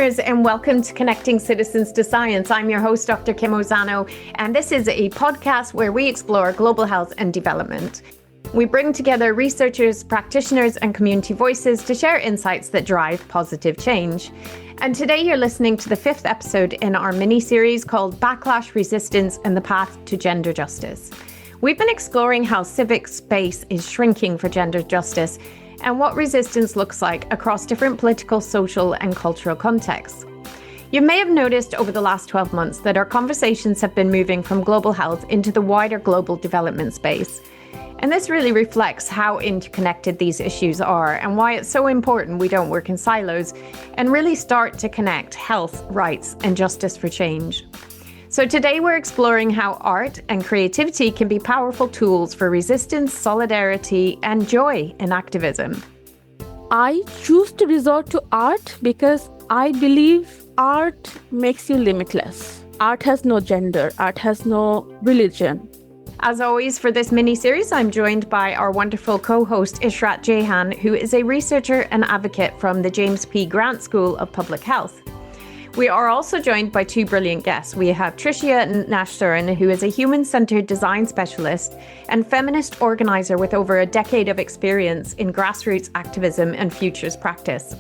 listeners, and welcome to Connecting Citizens to Science. I'm your host, Dr. Kim Ozano, and this is a podcast where we explore global health and development. We bring together researchers, practitioners, and community voices to share insights that drive positive change. And today you're listening to the 5th episode in our mini-series called Backlash, Resistance, and the Path to Gender Justice. We've been exploring how civic space is shrinking for gender justice and what resistance looks like across different political, social, and cultural contexts. You may have noticed over the last 12 months that our conversations have been moving from global health into the wider global development space. And this really reflects how interconnected these issues are and why it's so important we don't work in silos and really start to connect health, rights, and justice for change. So today we're exploring how art and creativity can be powerful tools for resistance, solidarity, and joy in activism. I choose to resort to art because I believe art makes you limitless. Art has no gender, art has no religion. As always, for this mini-series, I'm joined by our wonderful co-host Ishrat Jahan, who is a researcher and advocate from the James P. Grant School of Public Health. We are also joined by two brilliant guests. We have Tricia Nashtaran, who is a human-centered design specialist and feminist organizer with over a decade of experience in grassroots activism and futures practice.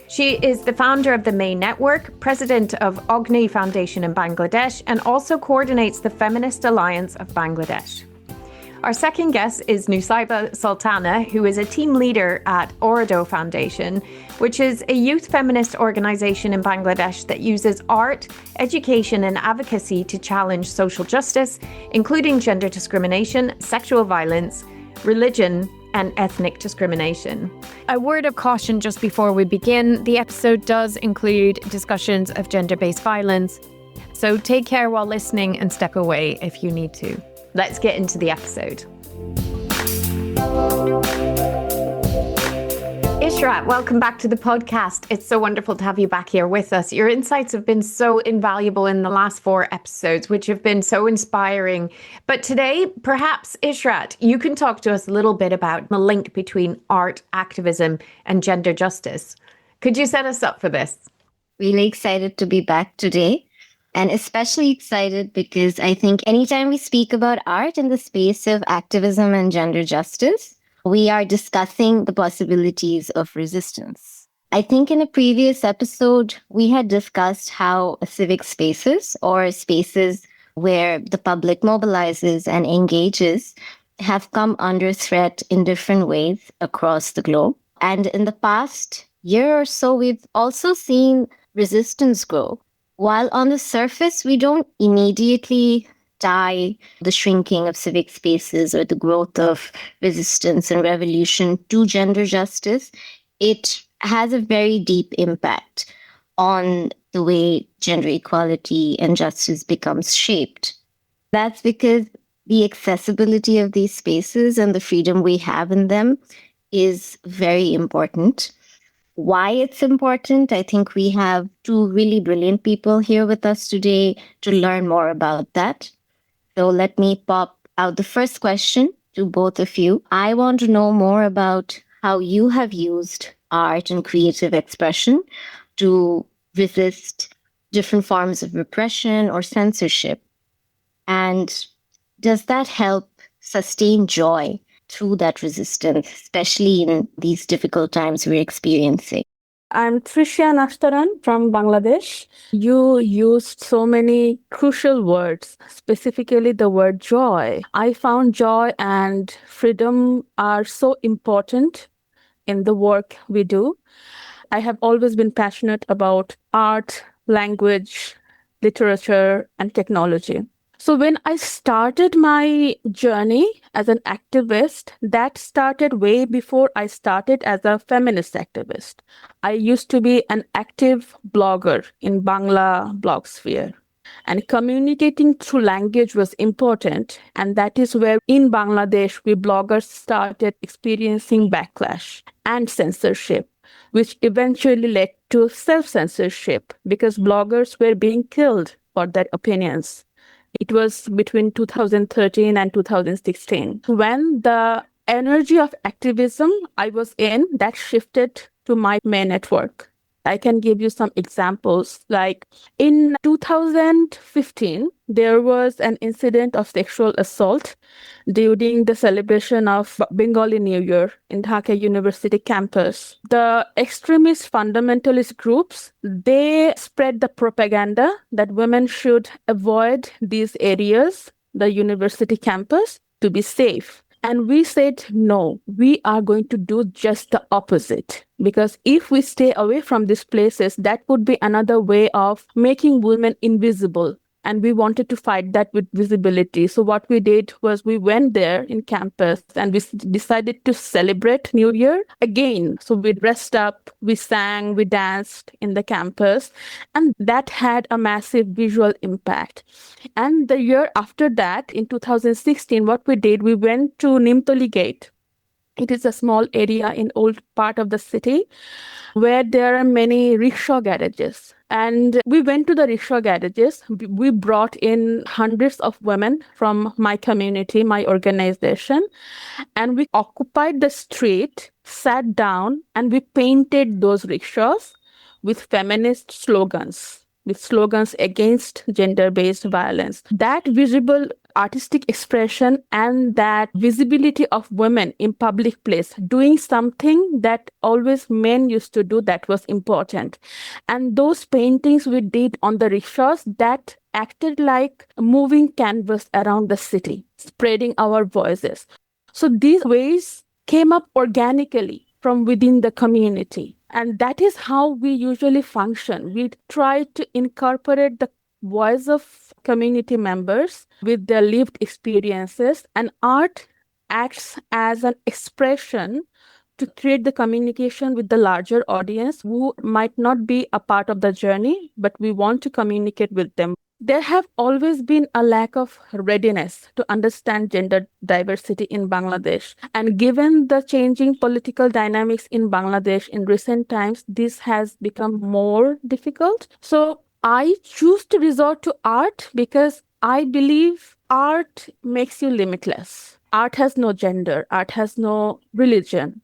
She is the founder of the May Network, president of Ogni Foundation in Bangladesh, and also coordinates the Feminist Alliance of Bangladesh. Our second guest is Nusaiba Sultana, who is a team leader at Orado Foundation, which is a youth feminist organization in Bangladesh that uses art, education, and advocacy to challenge social justice, including gender discrimination, sexual violence, religion, and ethnic discrimination. A word of caution just before we begin. The episode does include discussions of gender-based violence, so take care while listening and step away if you need to. Let's get into the episode. Ishrat, welcome back to the podcast. It's so wonderful to have you back here with us. Your insights have been so invaluable in the last 4 episodes, which have been so inspiring. But today, perhaps, Ishrat, you can talk to us a little bit about the link between art, activism, and gender justice. Could you set us up for this? Really excited to be back today. And especially excited because I think anytime we speak about art in the space of activism and gender justice, we are discussing the possibilities of resistance. I think in a previous episode, we had discussed how civic spaces or spaces where the public mobilizes and engages have come under threat in different ways across the globe. And in the past year or so, we've also seen resistance grow. While on the surface, we don't immediately tie the shrinking of civic spaces or the growth of resistance and revolution to gender justice, it has a very deep impact on the way gender equality and justice becomes shaped. That's because the accessibility of these spaces and the freedom we have in them is very important. Why it's important, I think we have 2 really brilliant people here with us today to learn more about that. So let me pop out the first question to both of you. I want to know more about how you have used art and creative expression to resist different forms of repression or censorship. And does that help sustain joy through that resistance, especially in these difficult times we're experiencing? I'm Tricia Nashtaran from Bangladesh. You used so many crucial words, specifically the word joy. I found joy and freedom are so important in the work we do. I have always been passionate about art, language, literature, and technology. So when I started my journey as an activist, that started way before I started as a feminist activist. I used to be an active blogger in Bangla blog sphere. And communicating through language was important. And that is where in Bangladesh, we bloggers started experiencing backlash and censorship, which eventually led to self-censorship because bloggers were being killed for their opinions. It was between 2013 and 2016. When the energy of activism I was in, that shifted to my May Network I can give you some examples. Like in 2015, there was an incident of sexual assault during the celebration of Bengali New Year in Dhaka University campus. The extremist fundamentalist groups, they spread the propaganda that women should avoid these areas, the university campus, to be safe. And we said, no, we are going to do just the opposite. Because if we stay away from these places, that would be another way of making women invisible. And we wanted to fight that with visibility. So what we did was we went there in campus and we decided to celebrate New Year again. So we dressed up, we sang, we danced in the campus. And that had a massive visual impact. And the year after that, in 2016, what we did, we went to Nimtoli Gate. It is a small area in old part of the city where there are many rickshaw garages. And we went to the rickshaw garages. We brought in hundreds of women from my community, my organization, and we occupied the street, sat down, and we painted those rickshaws with feminist slogans, with slogans against gender-based violence. That visible artistic expression and that visibility of women in public place, doing something that always men used to do, that was important. And those paintings we did on the rickshaws, that acted like a moving canvas around the city, spreading our voices. So these ways came up organically from within the community. And that is how we usually function. We try to incorporate the voice of community members with their lived experiences, and art acts as an expression to create the communication with the larger audience who might not be a part of the journey, but we want to communicate with them. There have always been a lack of readiness to understand gender diversity in Bangladesh. And given the changing political dynamics in Bangladesh in recent times, this has become more difficult. So I choose to resort to art because I believe art makes you limitless. Art has no gender, art has no religion.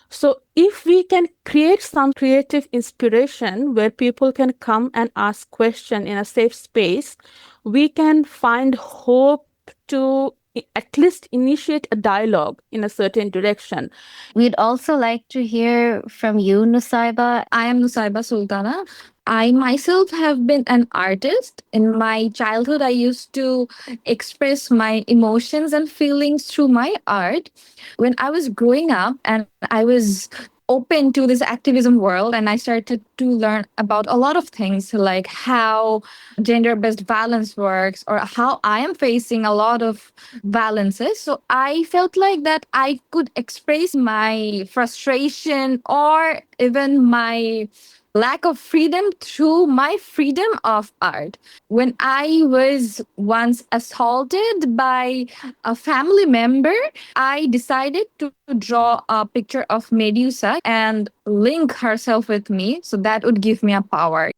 So if we can create some creative inspiration where people can come and ask questions in a safe space, we can find hope to at least initiate a dialogue in a certain direction. We'd also like to hear from you, Nusaiba. I am Nusaiba Sultana. I myself have been an artist. In my childhood, I used to express my emotions and feelings through my art. When I was growing up and I was open to this activism world, and I started to learn about a lot of things like how gender-based violence works or how I am facing a lot of violences. So I felt like that I could express my frustration or even my lack of freedom through my freedom of art. When I was once assaulted by a family member, I decided to draw a picture of Medusa and link herself with me, so that would give me a power.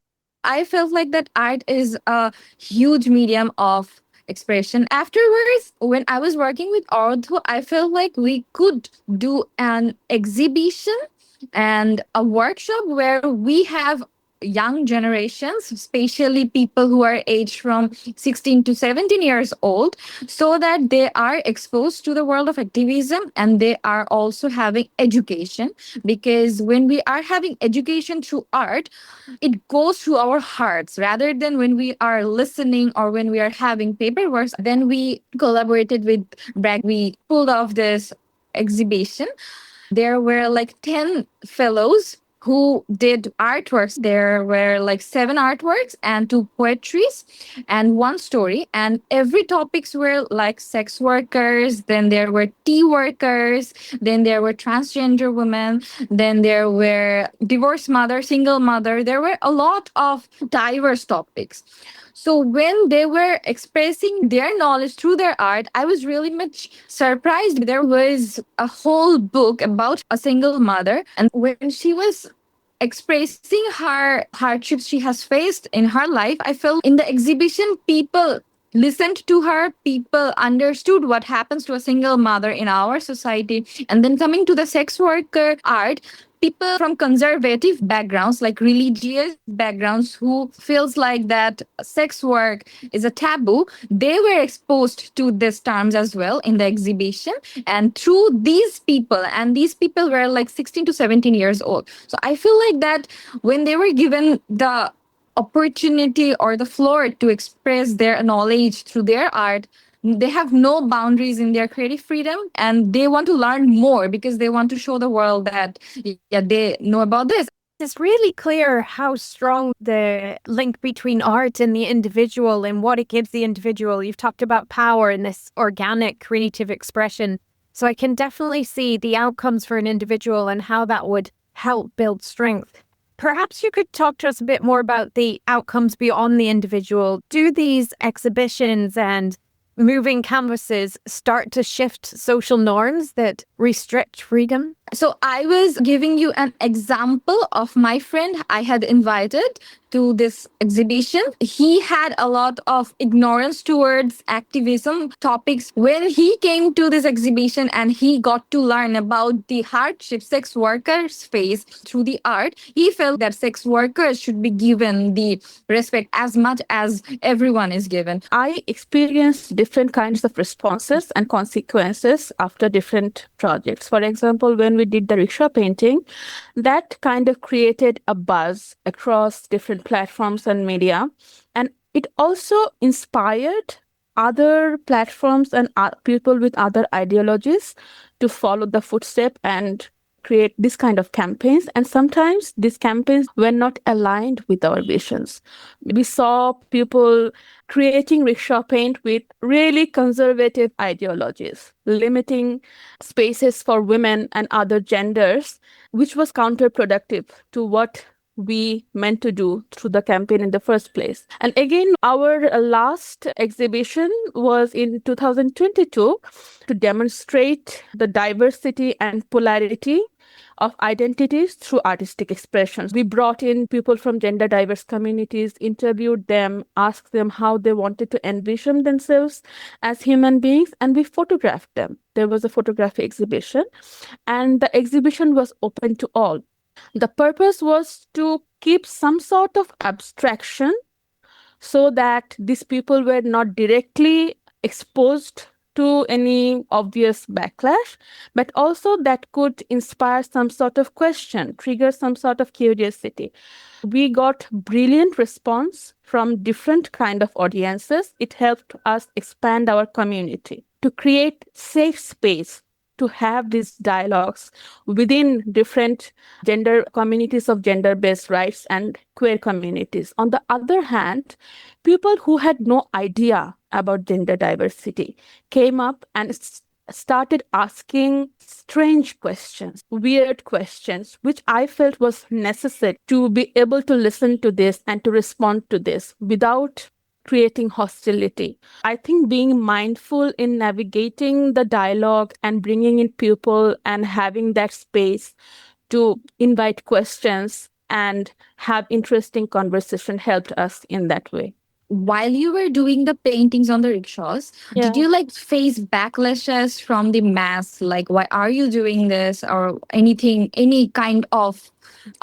I felt like that art is a huge medium of expression. Afterwards, when I was working with Ordo, I felt like we could do an exhibition and a workshop where we have young generations, especially people who are aged from 16 to 17 years old, so that they are exposed to the world of activism and they are also having education. Because when we are having education through art, it goes through our hearts rather than when we are listening or when we are having paperwork. Then we collaborated with BRAC. We pulled off this exhibition. There were like 10 fellows who did artworks. There were like 7 artworks and 2 poetries and 1 story. And every topics were like sex workers, then there were tea workers, then there were transgender women, then there were divorced mother, single mother. There were a lot of diverse topics. So when they were expressing their knowledge through their art, I was really much surprised. There was a whole book about a single mother. And when she was expressing her hardships she has faced in her life, I felt in the exhibition, people listened to her, people understood what happens to a single mother in our society. And then coming to the sex worker art, people from conservative backgrounds, like religious backgrounds, who feels like that sex work is a taboo, they were exposed to these terms as well in the exhibition. And through these people, and these people were like 16 to 17 years old. So I feel like that when they were given the opportunity or the floor to express their knowledge through their art, they have no boundaries in their creative freedom, and they want to learn more because they want to show the world that yeah, they know about this. It's really clear how strong the link between art and the individual and what it gives the individual. You've talked about power and this organic creative expression. So I can definitely see the outcomes for an individual and how that would help build strength. Perhaps you could talk to us a bit more about the outcomes beyond the individual. Do these exhibitions and moving canvases start to shift social norms that restrict freedom? So I was giving you an example of my friend I had invited to this exhibition. He had a lot of ignorance towards activism topics. When he came to this exhibition and he got to learn about the hardship sex workers face through the art, he felt that sex workers should be given the respect as much as everyone is given. I experienced different kinds of responses and consequences after different projects. For example, when we did the rickshaw painting, that kind of created a buzz across different platforms and media. And it also inspired other platforms and people with other ideologies to follow the footstep and create this kind of campaigns. And sometimes these campaigns were not aligned with our visions. We saw people creating rickshaw paint with really conservative ideologies, limiting spaces for women and other genders, which was counterproductive to what we meant to do through the campaign in the first place. And again, our last exhibition was in 2022 to demonstrate the diversity and polarity of identities through artistic expressions. We brought in people from gender diverse communities, interviewed them, asked them how they wanted to envision themselves as human beings, and we photographed them. There was a photography exhibition, and the exhibition was open to all. The purpose was to keep some sort of abstraction so that these people were not directly exposed to any obvious backlash, but also that could inspire some sort of question, trigger some sort of curiosity. We got brilliant response from different kind of audiences. It helped us expand our community to create safe space to have these dialogues within different gender communities of gender-based rights and queer communities. On the other hand, people who had no idea about gender diversity came up and started asking strange questions, weird questions, which I felt was necessary to be able to listen to this and to respond to this without creating hostility. I think being mindful in navigating the dialogue and bringing in people and having that space to invite questions and have interesting conversation helped us in that way. While you were doing the paintings on the rickshaws, did you like face backlashes from the mass? Like, why are you doing this, or anything, any kind of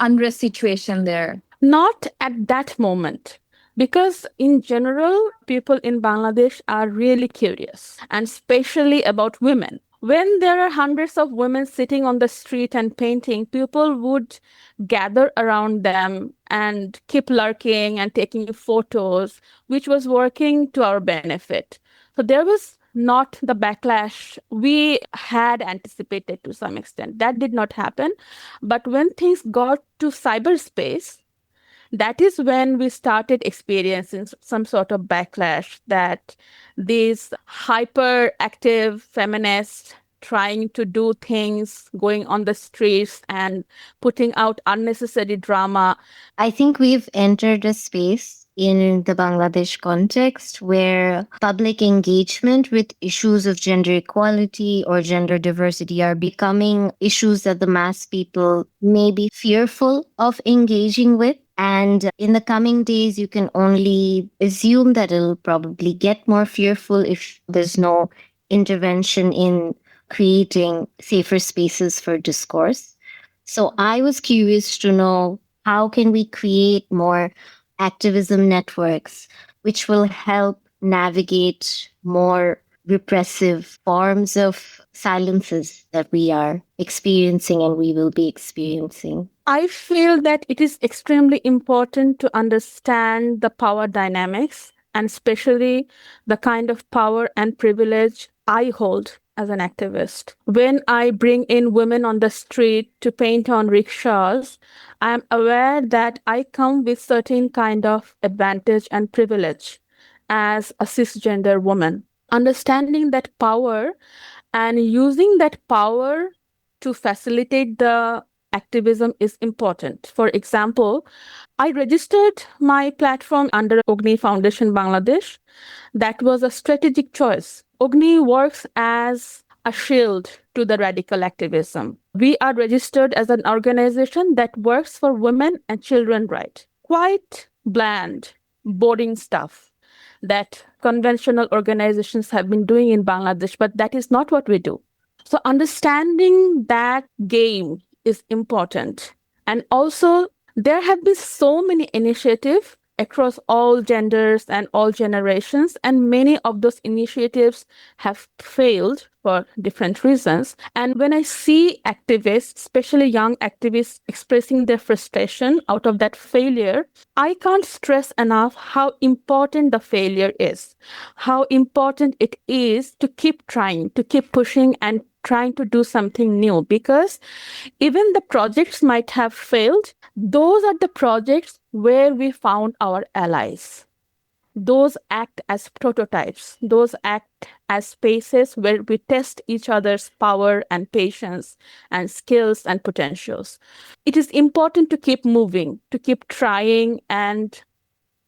unrest situation there? Not at that moment. Because in general, people in Bangladesh are really curious, and especially about women. When there are hundreds of women sitting on the street and painting, people would gather around them and keep lurking and taking photos, which was working to our benefit. So there was not the backlash we had anticipated to some extent. That did not happen. But when things got to cyberspace, that is when we started experiencing some sort of backlash, that these hyperactive feminists trying to do things, going on the streets and putting out unnecessary drama. I think we've entered a space in the Bangladesh context where public engagement with issues of gender equality or gender diversity are becoming issues that the mass people may be fearful of engaging with. And in the coming days, you can only assume that it'll probably get more fearful if there's no intervention in creating safer spaces for discourse. So I was curious to know, how can we create more activism networks which will help navigate more repressive forms of silences that we are experiencing and we will be experiencing? I feel that it is extremely important to understand the power dynamics, and especially the kind of power and privilege I hold as an activist. When I bring in women on the street to paint on rickshaws, I am aware that I come with certain kind of advantage and privilege as a cisgender woman. Understanding that power and using that power to facilitate the activism is important. For example, I registered my platform under Ogni Foundation Bangladesh. That was a strategic choice. Ogni works as a shield to the radical activism. We are registered as an organization that works for women and children rights. Quite bland, boring stuff that conventional organizations have been doing in Bangladesh, but that is not what we do. So understanding that game is important. And also, there have been so many initiatives across all genders and all generations, and many of those initiatives have failed for different reasons. And when I see activists, especially young activists, expressing their frustration out of that failure, I can't stress enough how important the failure is, how important it is to keep trying, to keep pushing and trying to do something new, because even the projects might have failed. Those are the projects where we found our allies. Those act as prototypes. Those act as spaces where we test each other's power and patience and skills and potentials. It is important to keep moving, to keep trying and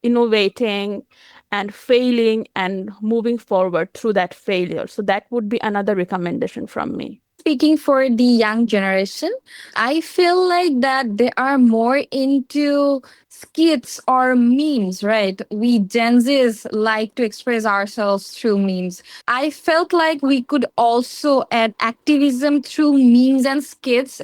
innovating and failing and moving forward through that failure. So that would be another recommendation from me. Speaking for the young generation, I feel like that they are more into skits or memes, right? We Gen Zs like to express ourselves through memes. I felt like we could also add activism through memes and skits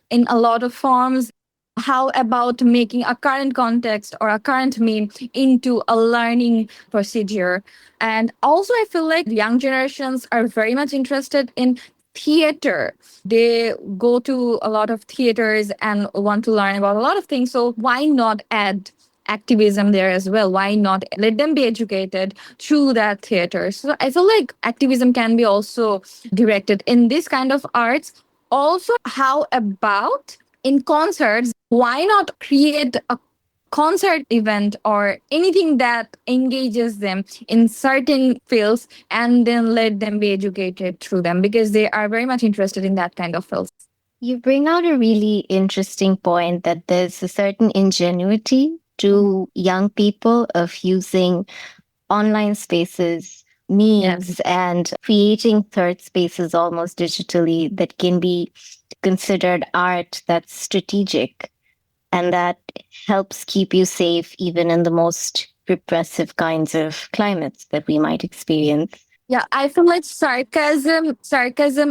in a lot of forms. How about making a current context or a current meme into a learning procedure? And also, I feel like young generations are very much interested in theater. They go to a lot of theaters and want to learn about a lot of things. So why not add activism there as well? Why not let them be educated through that theater? So I feel like activism can be also directed in this kind of arts. Also, how about in concerts? Why not create a concert event or anything that engages them in certain fields and then let them be educated through them, because they are very much interested in that kind of fields. You bring out a really interesting point, that there's a certain ingenuity to young people of using online spaces, memes, and creating third spaces almost digitally that can be considered art that's strategic and that helps keep you safe even in the most repressive kinds of climates that we might experience. Yeah, I feel like sarcasm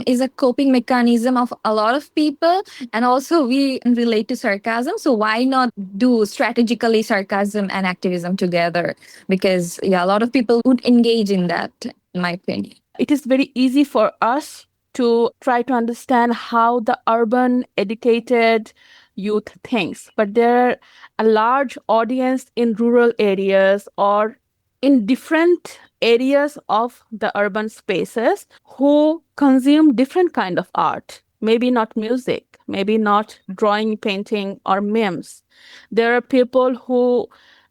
is a coping mechanism of a lot of people, and also we relate to sarcasm. So why not do strategically sarcasm and activism together? Because a lot of people would engage in that, in my opinion. It is very easy for us to try to understand how the urban educated youth thinks, but there are a large audience in rural areas or in different areas of the urban spaces who consume different kind of art. Maybe not music, maybe not drawing, painting, or memes. There are people who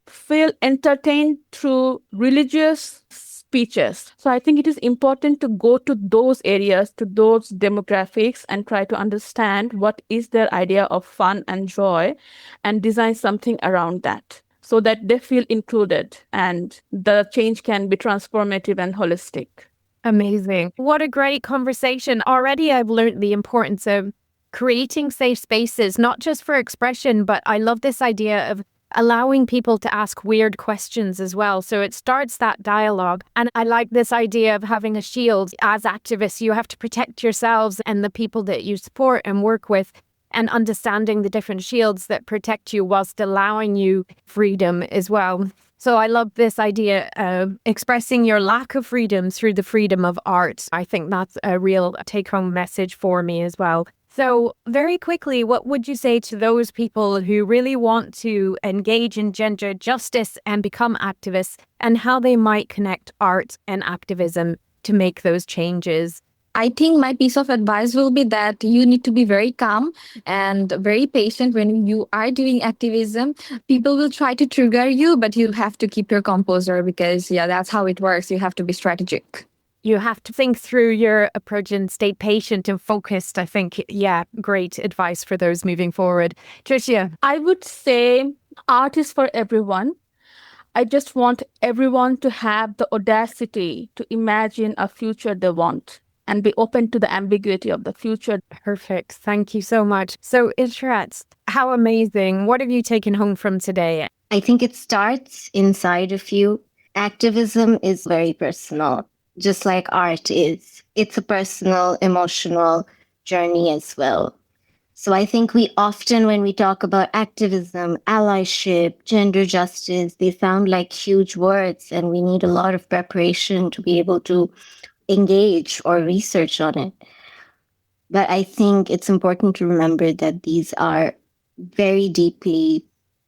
feel entertained through religious speeches. So I think it is important to go to those areas, to those demographics, and try to understand what is their idea of fun and joy and design something around that so that they feel included and the change can be transformative and holistic. Amazing. What a great conversation. Already I've learned the importance of creating safe spaces, not just for expression, but I love this idea of allowing people to ask weird questions as well. So it starts that dialogue. And I like this idea of having a shield. As activists, you have to protect yourselves and the people that you support and work with. and understanding the different shields that protect you whilst allowing you freedom as well. So I love this idea of expressing your lack of freedom through the freedom of art. I think that's a real take-home message for me as well. So very quickly, what would you say to those people who really want to engage in gender justice and become activists, and how they might connect art and activism to make those changes? I think my piece of advice will be that you need to be very calm and very patient when you are doing activism. People will try to trigger you, but you have to keep your composure because, that's how it works. You have to be strategic. You have to think through your approach and stay patient and focused. I think, great advice for those moving forward. Tricia? I would say art is for everyone. I just want everyone to have the audacity to imagine a future they want and be open to the ambiguity of the future. Perfect. Thank you so much. So, Ishrat, how amazing. What have you taken home from today? I think it starts inside of you. Activism is very personal, just like art is. It's a personal, emotional journey as well. So I think we often, when we talk about activism, allyship, gender justice, they sound like huge words, and we need a lot of preparation to be able to engage or research on it. But I think it's important to remember that these are very deeply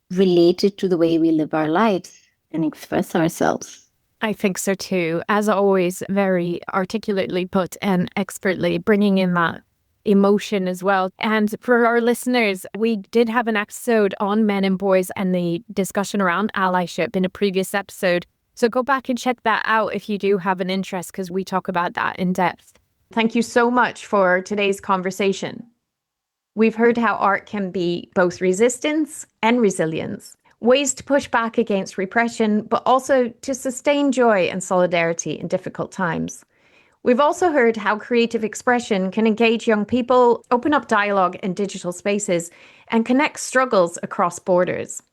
related to the way we live our lives and express ourselves. I think so too. As always, very articulately put and expertly bringing in that emotion as well. And for our listeners, we did have an episode on men and boys and the discussion around allyship in a previous episode. So go back and check that out if you do have an interest, because we talk about that in depth. Thank you so much for today's conversation. We've heard how art can be both resistance and resilience, ways to push back against repression, but also to sustain joy and solidarity in difficult times. We've also heard how creative expression can engage young people, open up dialogue in digital spaces, and connect struggles across borders.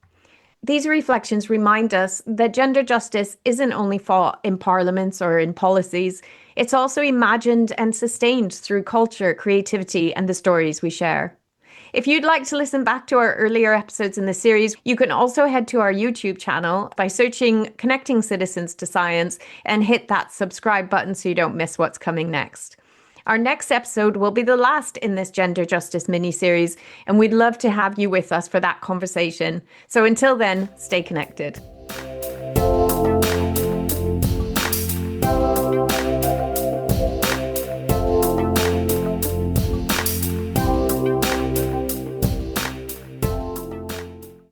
These reflections remind us that gender justice isn't only fought in parliaments or in policies, it's also imagined and sustained through culture, creativity, and the stories we share. If you'd like to listen back to our earlier episodes in the series, you can also head to our YouTube channel by searching Connecting Citizens to Science and hit that subscribe button so you don't miss what's coming next. Our next episode will be the last in this gender justice mini-series, and we'd love to have you with us for that conversation. So until then, stay connected.